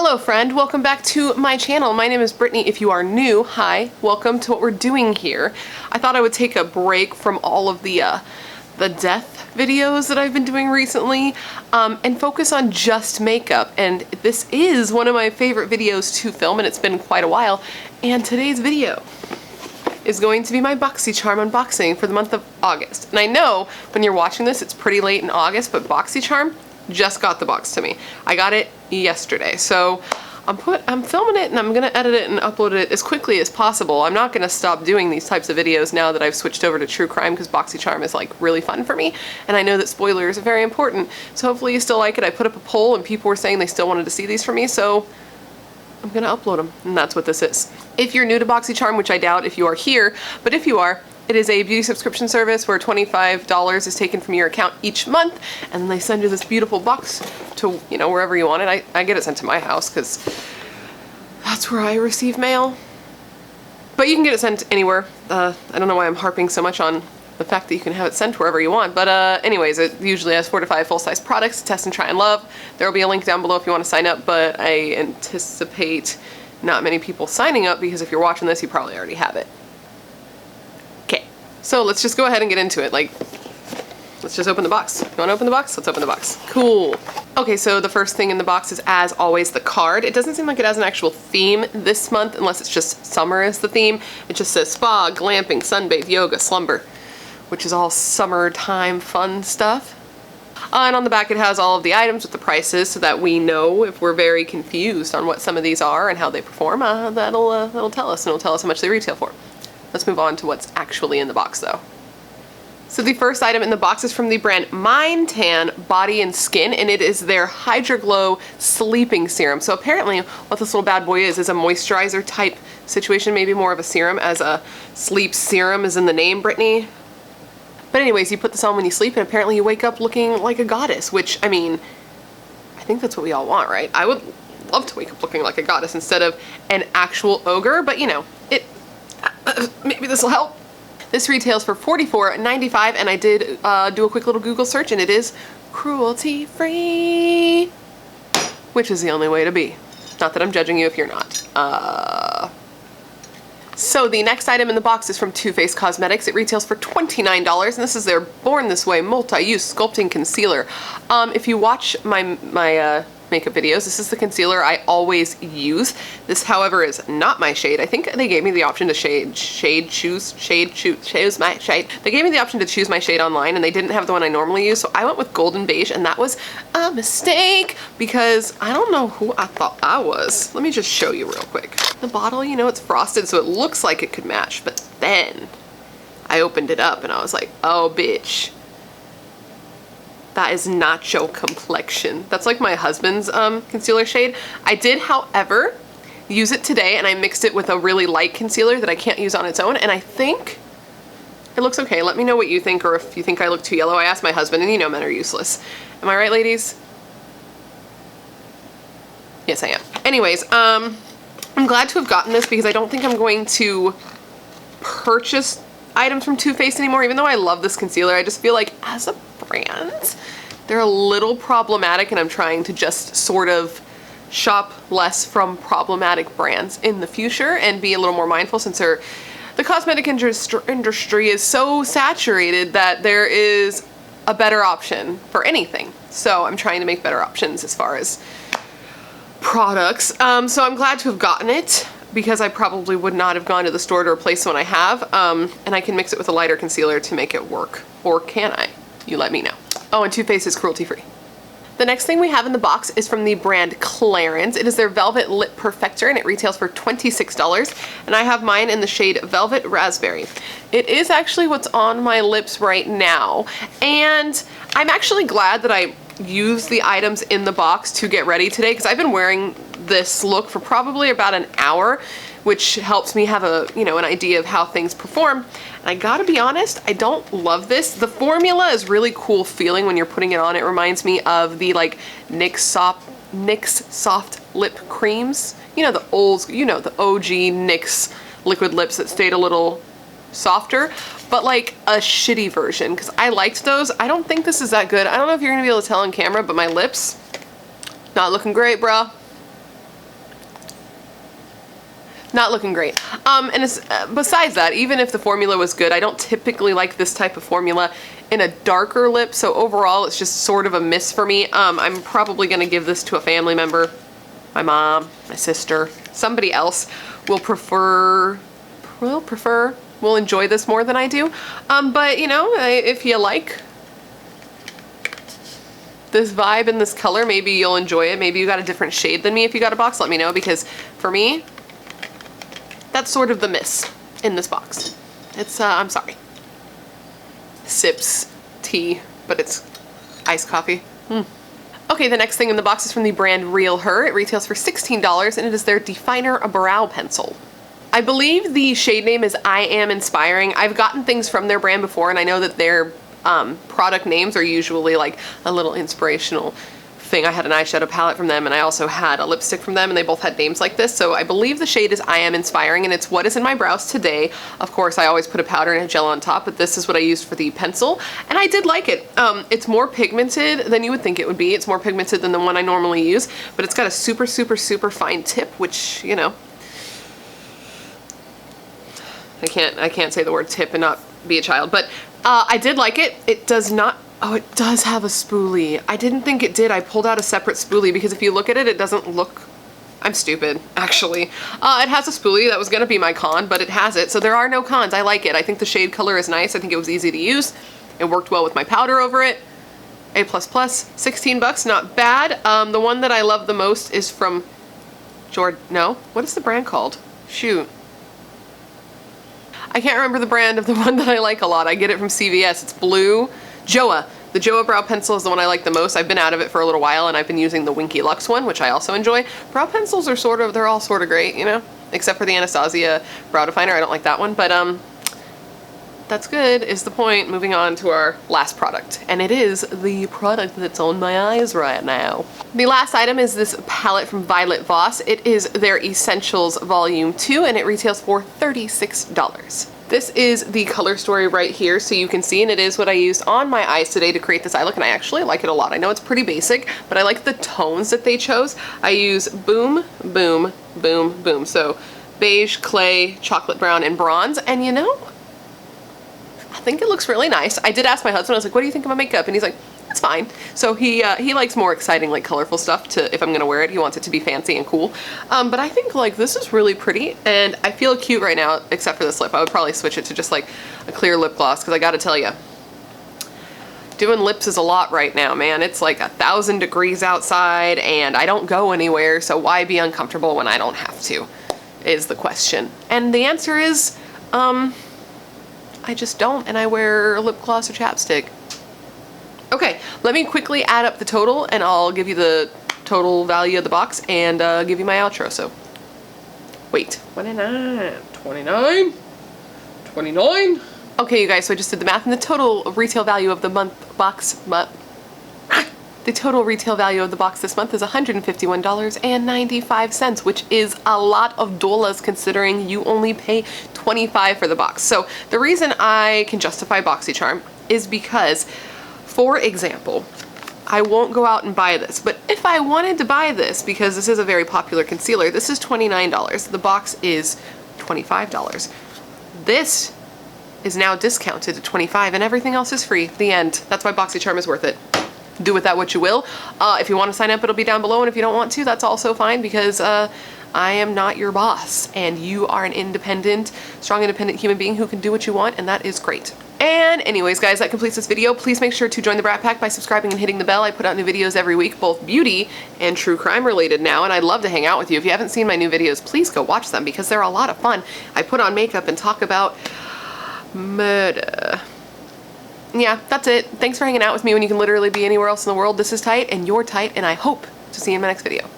Hello friend, welcome back to my channel. My name is Brittany. If you are new, hi, welcome to what we're doing here. I thought I would take a break from all of the death videos that I've been doing recently and focus on just makeup. And this is one of my favorite videos to film, and it's been quite a while. And today's video is going to be my Boxycharm unboxing for the month of August. And I know when you're watching this, it's pretty late in August, but Boxycharm just got the box to me. I got it yesterday, so I'm filming it and I'm gonna edit it and upload it as quickly as possible. I'm not gonna stop doing these types of videos now that I've switched over to true crime, because Boxycharm is like really fun for me, and I know that spoilers are very important. So hopefully you still like it. I put up a poll and people were saying they still wanted to see these from me, so I'm gonna upload them, and that's what this is. If you're new to Boxycharm, which I doubt if you are here, but if you are, it is a beauty subscription service where $25 is taken from your account each month, and then they send you this beautiful box to, you know, wherever you want it. I get it sent to my house because that's where I receive mail. But you can get it sent anywhere. I don't know why I'm harping so much on the fact that you can have it sent wherever you want. But anyways, it usually has 4 to 5 full-size products to test and try and love. There will be a link down below if you want to sign up, but I anticipate not many people signing up because if you're watching this, you probably already have it. So let's just go ahead and get into it. Like, let's just open the box. You wanna open the box? Let's open the box. Cool. Okay, so the first thing in the box is, as always, the card. It doesn't seem like it has an actual theme this month, unless it's just summer is the theme. It just says spa, glamping, sunbathe, yoga, slumber, which is all summertime fun stuff. And on the back it has all of the items with the prices, so that we know if we're very confused on what some of these are and how they perform, that'll tell us, and it'll tell us how much they retail for. Let's move on to what's actually in the box though. So the first item in the box is from the brand MineTan Body and Skin, and it is their Hydra Glow Sleeping Serum. So apparently what this little bad boy is a moisturizer type situation, maybe more of a serum, as a sleep serum is in the name, Brittany. But anyways, you put this on when you sleep and apparently you wake up looking like a goddess, which, I mean, I think that's what we all want, right? I would love to wake up looking like a goddess instead of an actual ogre, but you know, maybe this will help. This retails for $44.95, and I did do a quick little Google search, and it is cruelty free, which is the only way to be. Not that I'm judging you if you're not. So the next item in the box is from Too Faced Cosmetics. It retails for $29, and this is their Born This Way Multi-Use Sculpting Concealer. If you watch my makeup videos, this is the concealer I always use. This, however, is not my shade. I think they gave me the option to choose my shade. They gave me the option to choose my shade online, and they didn't have the one I normally use, so I went with Golden Beige, and that was a mistake because I don't know who I thought I was. Let me just show you real quick. The bottle, you know, it's frosted, so it looks like it could match, but then I opened it up and I was like, oh bitch, that is nacho complexion. That's like my husband's concealer shade. I did, however, use it today, and I mixed it with a really light concealer that I can't use on its own, and I think it looks okay. Let me know what you think, or if you think I look too yellow. I asked my husband, and you know men are useless. Am I right, ladies? Yes, I am. Anyways, I'm glad to have gotten this because I don't think I'm going to purchase items from Too Faced anymore, even though I love this concealer. I just feel like as a brand, they're a little problematic, and I'm trying to just sort of shop less from problematic brands in the future and be a little more mindful, since the cosmetic industry is so saturated that there is a better option for anything. So I'm trying to make better options as far as products. So I'm glad to have gotten it, because I probably would not have gone to the store to replace the one I have, and I can mix it with a lighter concealer to make it work. Or can I? You let me know. Oh, and Too Faced is cruelty free. The next thing we have in the box is from the brand Clarins. It is their Velvet Lip Perfector, and it retails for $26, and I have mine in the shade Velvet Raspberry. It is actually what's on my lips right now, and I'm actually glad that I used the items in the box to get ready today, because I've been wearing this look for probably about an hour, which helps me have a, you know, an idea of how things perform. And I gotta be honest, I don't love this. The formula is really cool feeling when you're putting it on. It reminds me of the like NYX soft lip creams. You know, the OG NYX liquid lips that stayed a little softer, but like a shitty version, because I liked those. I don't think this is that good. I don't know if you're gonna be able to tell on camera, but my lips, not looking great, bruh. Not looking great. And besides that, even if the formula was good, I don't typically like this type of formula in a darker lip, so overall it's just sort of a miss for me. I'm probably gonna give this to a family member, my mom, my sister, somebody else will enjoy this more than I do. But you know, if you like this vibe and this color, maybe you'll enjoy it. Maybe you got a different shade than me. If you got a box, let me know, because for me, that's sort of the miss in this box. It's, I'm sorry. Sips tea, but it's iced coffee. Okay, the next thing in the box is from the brand RealHer. It retails for $16 and it is their Definer Brow Pencil. I believe the shade name is I Am Inspiring. I've gotten things from their brand before, and I know that their product names are usually like a little inspirational thing. I had an eyeshadow palette from them, and I also had a lipstick from them, and they both had names like this. So I believe the shade is I Am Inspiring, and it's what is in my brows today. Of course, I always put a powder and a gel on top, but this is what I used for the pencil, and I did like it. It's more pigmented than you would think it would be. It's more pigmented than the one I normally use, but it's got a super, super, super fine tip, which, you know, I can't say the word tip and not be a child, but I did like it. It does not, oh, it does have a spoolie. I didn't think it did. I pulled out a separate spoolie because if you look at it, it doesn't look, I'm stupid, actually. It has a spoolie. That was gonna be my con, but it has it. So there are no cons. I like it. I think the shade color is nice. I think it was easy to use. It worked well with my powder over it. A++, 16 bucks, not bad. The one that I love the most is from no, what is the brand called? Shoot. I can't remember the brand of the one that I like a lot. I get it from CVS. It's blue. Joa. The Joa brow pencil is the one I like the most. I've been out of it for a little while, and I've been using the Winky Lux one, which I also enjoy. Brow pencils are sort of, they're all sort of great, you know? Except for the Anastasia brow definer. I don't like that one, but that's good is the point. Moving on to our last product, and it is the product that's on my eyes right now. The last item is this palette from Violet Voss. It is their Essentials Volume 2, and it retails for $36. This is the color story right here, so you can see, and it is what I used on my eyes today to create this eye look, and I actually like it a lot. I know it's pretty basic, but I like the tones that they chose. I use Boom, Boom, Boom, Boom. So beige, clay, chocolate brown, and bronze, and you know, I think it looks really nice. I did ask my husband, I was like, what do you think of my makeup? And he's like, it's fine. So he likes more exciting, like colorful stuff to, if I'm gonna wear it, he wants it to be fancy and cool. But I think like this is really pretty, and I feel cute right now, except for this lip. I would probably switch it to just like a clear lip gloss, because I gotta tell you, doing lips is a lot right now, man. It's like 1,000 degrees outside, and I don't go anywhere, so why be uncomfortable when I don't have to, is the question. And the answer is, I just don't, and I wear lip gloss or chapstick. Okay, let me quickly add up the total, and I'll give you the total value of the box and give you my outro. So, wait, 29, 29, 29. Okay, you guys, so I just did the math, and the total retail value of the the total retail value of the box this month is $151.95, which is a lot of dollars considering you only pay $25 for the box. So the reason I can justify Boxycharm is because, for example, I won't go out and buy this, but if I wanted to buy this, because this is a very popular concealer, this is $29. The box is $25. This is now discounted to $25, and everything else is free. The end. That's why Boxycharm is worth it. Do with that what you will. If you want to sign up, it'll be down below, and if you don't want to, that's also fine, because I am not your boss, and you are an independent, strong, independent human being who can do what you want, and that is great. And anyways, guys, that completes this video. Please make sure to join the Brat Pack by subscribing and hitting the bell. I put out new videos every week, both beauty and true crime related now, and I'd love to hang out with you. If you haven't seen my new videos, please go watch them, because they're a lot of fun. I put on makeup and talk about murder. Yeah, that's it. Thanks for hanging out with me when you can literally be anywhere else in the world. This is tight, and you're tight, and I hope to see you in my next video.